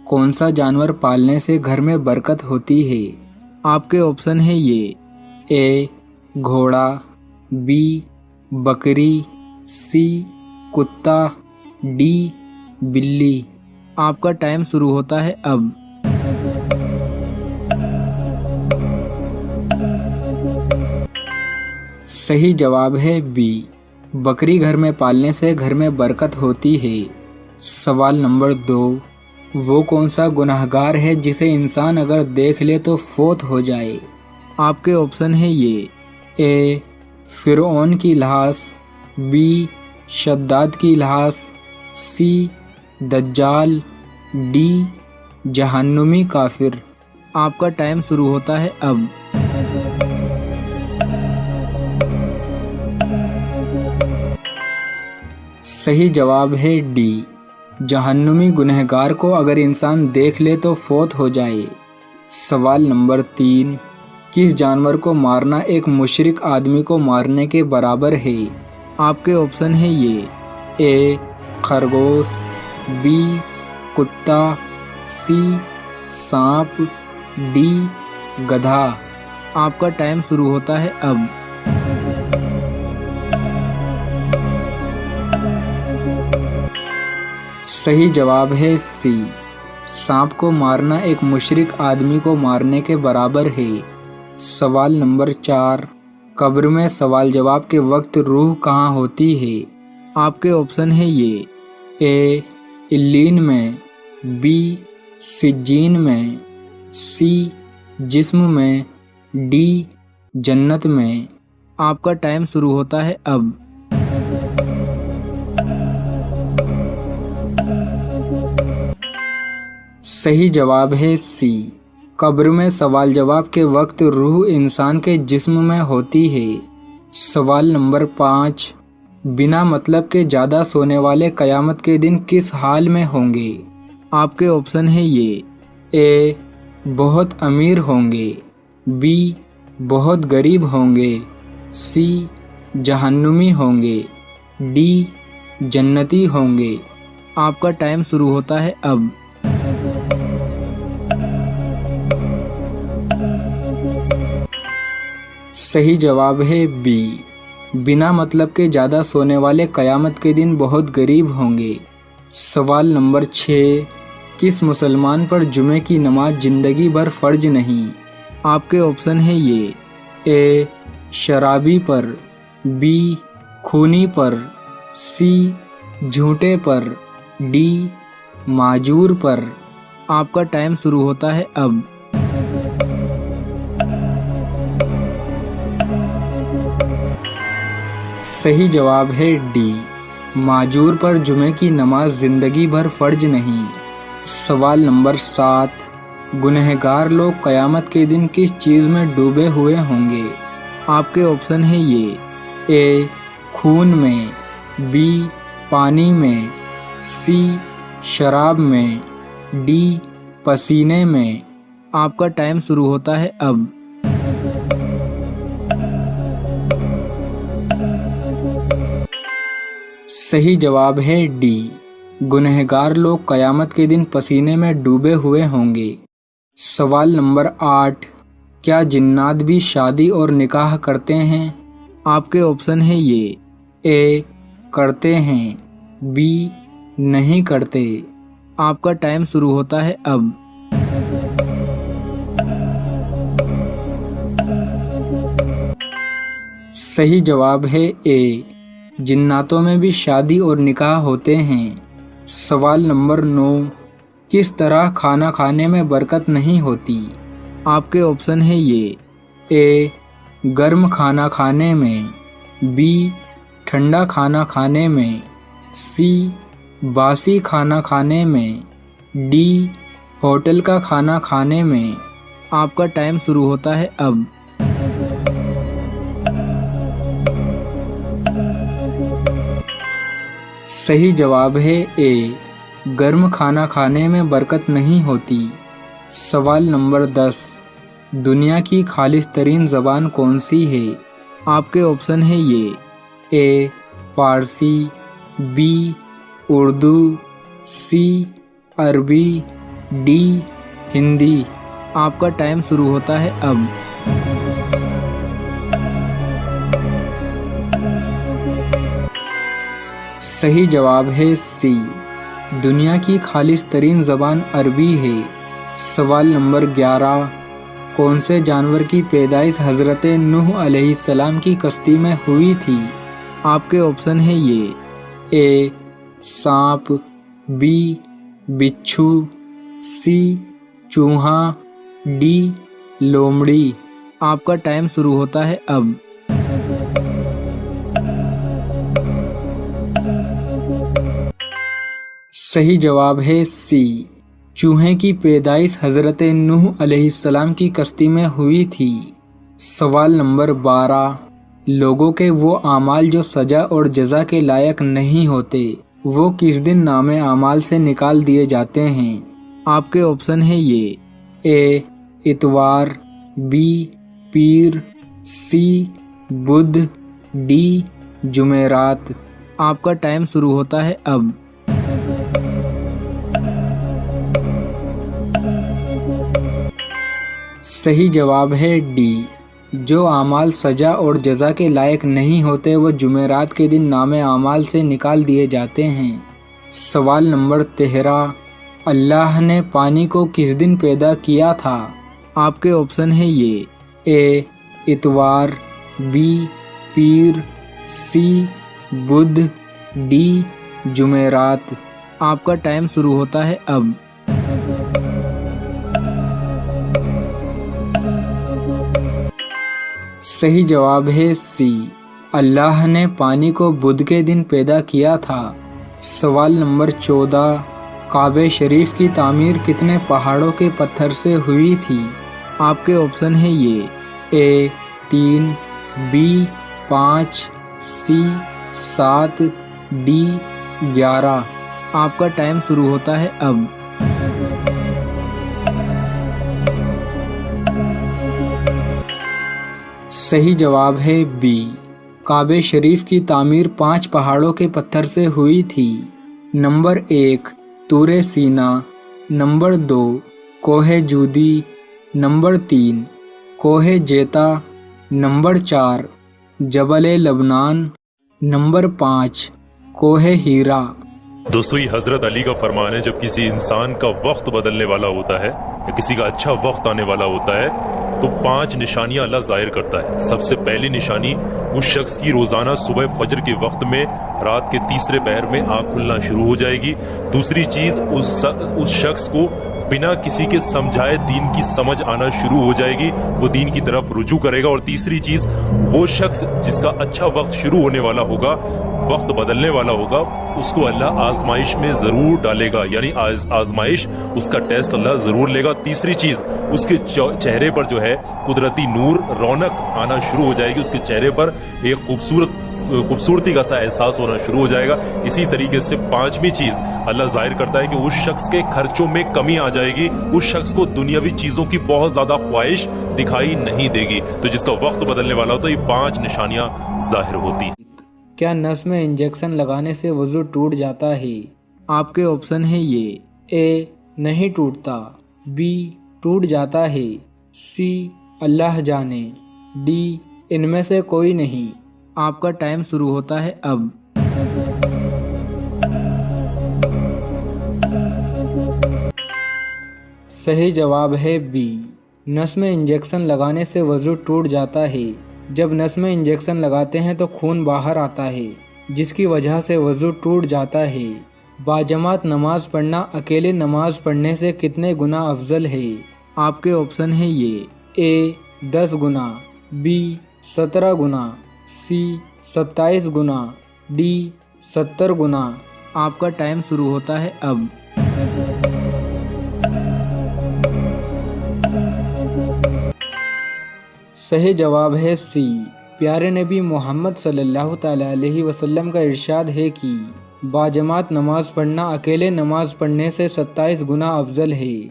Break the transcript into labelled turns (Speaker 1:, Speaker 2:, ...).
Speaker 1: कौन सा जानवर पालने से घर में बरकत होती है? आपके ऑप्शन है ये ए घोड़ा, बी बकरी, सी कुत्ता, डी बिल्ली। आपका टाइम शुरू होता है अब। सही जवाब है बी, बकरी घर में पालने से घर में बरकत होती है। सवाल नंबर 2, वो कौन सा गुनहगार है जिसे इंसान अगर देख ले तो फौत हो जाए? आपके ऑप्शन है ये ए फिरौन की लाश, बी शद्दाद की लाश, सी दज्जाल, डी जहन्नुमी काफिर। आपका टाइम शुरू होता है अब। सही जवाब है डी, जहन्नुमी गुनहगार को अगर इंसान देख ले तो फौत हो जाए। सवाल नंबर 3, किस जानवर को मारना एक मुशरिक आदमी को मारने के बराबर है? आपके ऑप्शन है ये ए खरगोश, बी कुत्ता, सी सांप, डी गधा। आपका टाइम शुरू होता है अब। सही जवाब है सी, सांप को मारना एक मुशरिक आदमी को मारने के बराबर है। सवाल नंबर 4, कब्र में सवाल जवाब के वक्त रूह कहाँ होती है? आपके ऑप्शन है ये ए इल्लीन में, बी सिज्जीन में, सी जिस्म में, डी जन्नत में। आपका टाइम शुरू होता है अब। सही जवाब है सी, कब्र में सवाल जवाब के वक्त रूह इंसान के जिस्म में होती है। सवाल नंबर 5, बिना मतलब के ज़्यादा सोने वाले क़यामत के दिन किस हाल में होंगे? आपके ऑप्शन है ये ए बहुत अमीर होंगे, बी बहुत गरीब होंगे, सी जहन्नुमी होंगे, डी जन्नती होंगे। आपका टाइम शुरू होता है अब। सही जवाब है बी, बिना मतलब के ज़्यादा सोने वाले क़यामत के दिन बहुत गरीब होंगे। सवाल नंबर 6, किस मुसलमान पर जुमे की नमाज ज़िंदगी भर फ़र्ज नहीं? आपके ऑप्शन है ये ए शराबी पर, बी खूनी पर, सी झूठे पर, डी माजूर पर। आपका टाइम शुरू होता है अब। सही जवाब है डी, माजूर पर जुमे की नमाज ज़िंदगी भर फ़र्ज नहीं। सवाल नंबर 7, गुनहगार लोग क़यामत के दिन किस चीज़ में डूबे हुए होंगे? आपके ऑप्शन है ये ए खून में, बी पानी में, सी शराब में, डी पसीने में। आपका टाइम शुरू होता है अब। सही जवाब है डी, गुनहगार लोग क़यामत के दिन पसीने में डूबे हुए होंगे। सवाल नंबर 8, क्या जिन्नात भी शादी और निकाह करते हैं? आपके ऑप्शन है ये ए करते हैं, बी नहीं करते। आपका टाइम शुरू होता है अब। सही जवाब है ए, जिन्नातों में भी शादी और निकाह होते हैं। सवाल नंबर 9, किस तरह खाना खाने में बरकत नहीं होती? आपके ऑप्शन है ये ए गर्म खाना खाने में, बी ठंडा खाना खाने में, सी बासी खाना खाने में, डी होटल का खाना खाने में। आपका टाइम शुरू होता है अब। सही जवाब है ए, गर्म खाना खाने में बरकत नहीं होती। सवाल नंबर 10, दुनिया की खालिस तरीन ज़बान कौन सी है? आपके ऑप्शन है ये ए फ़ारसी, बी उर्दू, सी अरबी, डी हिंदी। आपका टाइम शुरू होता है अब। सही जवाब है सी, दुनिया की खालिस तरीन ज़बान अरबी है। सवाल नंबर 11, कौन से जानवर की पैदाइश हज़रत नूह अलैहिस्सलाम की कश्ती में हुई थी? आपके ऑप्शन है ये, ए सांप, बी बिच्छू, सी चूहा, डी लोमड़ी। आपका टाइम शुरू होता है अब। सही जवाब है सी, चूहे की पैदाइश हज़रत नूह अलैहिस्सलाम की कश्ती में हुई थी। सवाल नंबर 12, लोगों के वो आमाल जो सजा और जजा के लायक नहीं होते वो किस दिन नामे आमाल से निकाल दिए जाते हैं? आपके ऑप्शन है ये, ए इतवार, बी पीर, सी बुध, डी जुमेरात। आपका टाइम शुरू होता है अब। सही जवाब है डी, जो आमाल सजा और जजा के लायक नहीं होते वो जुमेरात के दिन नामे आमाल से निकाल दिए जाते हैं। सवाल नंबर 13, अल्लाह ने पानी को किस दिन पैदा किया था? आपके ऑप्शन है ये, ए इतवार, बी पीर, सी बुध, डी जुमेरात। आपका टाइम शुरू होता है अब। सही जवाब है सी, अल्लाह ने पानी को बुध के दिन पैदा किया था। सवाल नंबर 14, काबे शरीफ की तामीर कितने पहाड़ों के पत्थर से हुई थी? आपके ऑप्शन है ये, ए 3, बी 5, सी 7, डी 11। आपका टाइम शुरू होता है अब। सही जवाब है बी, काबे शरीफ की तामीर 5 पहाड़ों के पत्थर से हुई थी। नंबर 1, तूरे सीना, नंबर 2, कोहे जूदी, नंबर 3, कोहे जेता, नंबर 4, जबल लबनान, नंबर 5, कोहे हीरा।
Speaker 2: दोस्तों, ये हजरत अली का फरमान है, जब किसी इंसान का वक्त बदलने वाला होता है या किसी का अच्छा वक्त आने वाला होता है तो 5 निशानियां अल्लाह जाहिर करता है। सबसे पहली निशानी उस शख्स की रोजाना सुबह फजर के वक्त में रात के तीसरे पहर में आँख खुलना शुरू हो जाएगी। दूसरी चीज, उस शख्स को बिना किसी के समझाए दीन की समझ आना शुरू हो जाएगी, वो दीन की तरफ रुजू करेगा। और तीसरी चीज, वो शख्स जिसका अच्छा वक्त शुरू होने वाला होगा, वक्त बदलने वाला होगा, उसको अल्लाह आजमाइश में जरूर डालेगा, यानी आजमाइश, उसका टेस्ट अल्लाह जरूर लेगा। तीसरी चीज, उसके चेहरे पर जो है कुदरती नूर, रौनक आना शुरू हो जाएगी, उसके चेहरे पर एक खूबसूरती का सा एहसास होना शुरू हो जाएगा। इसी तरीके से 5वीं चीज अल्लाह जाहिर करता है कि उस शख्स के खर्चों में कमी आ जाएगी, उस शख्स को दुनियावी चीजों की बहुत ज्यादा ख्वाहिश दिखाई नहीं देगी। तो जिसका वक्त बदलने वाला होता है, ये 5 निशानियां जाहिर होती।
Speaker 1: क्या नस में इंजेक्शन लगाने से वजू टूट जाता है? आपके ऑप्शन है ये, ए नहीं टूटता, बी टूट जाता है, सी अल्लाह जाने, डी इनमें से कोई नहीं। आपका टाइम शुरू होता है अब। सही जवाब है बी, नस में इंजेक्शन लगाने से वजू टूट जाता है। जब नस में इंजेक्शन लगाते हैं तो खून बाहर आता है, जिसकी वजह से वजू टूट जाता है। बाजमात नमाज पढ़ना अकेले नमाज पढ़ने से कितने गुना अफजल है? आपके ऑप्शन है ये, ए 10 गुना, बी 17 गुना, सी 27 गुना, डी 70 गुना। आपका टाइम शुरू होता है अब। सही जवाब है सी, प्यारे नबी मोहम्मद सल्लल्लाहु तआला अलैहि वसल्लम का इरशाद है कि बाजमात नमाज पढ़ना अकेले नमाज पढ़ने से 27 गुना अफजल है।